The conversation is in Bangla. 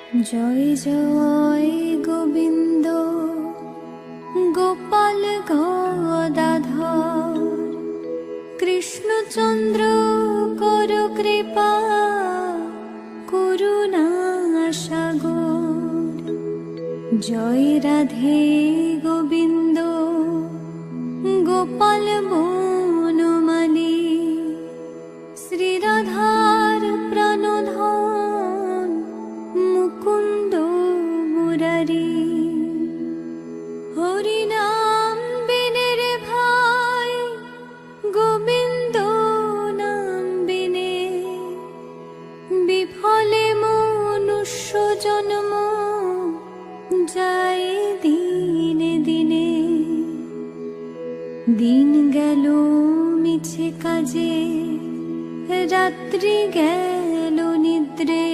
জয় জয় গোবিন্দ গোপাল গদাধর, কৃষ্ণচন্দ্র কর কৃপা করুণা সাগর। জয় রাধে গোবিন্দ গোপাল বনমালী, শ্রীরাধার প্রাণধন মুকুন্দ মুরারি। হরিনাম বিনে রে ভাই গোবিন্দ নাম বিনে, বিফলে মনুষ্য জন্ম যায় দিনে দিনে। দিন গেল মিছে কাজে, রাত্রি গেল নিদ্রে,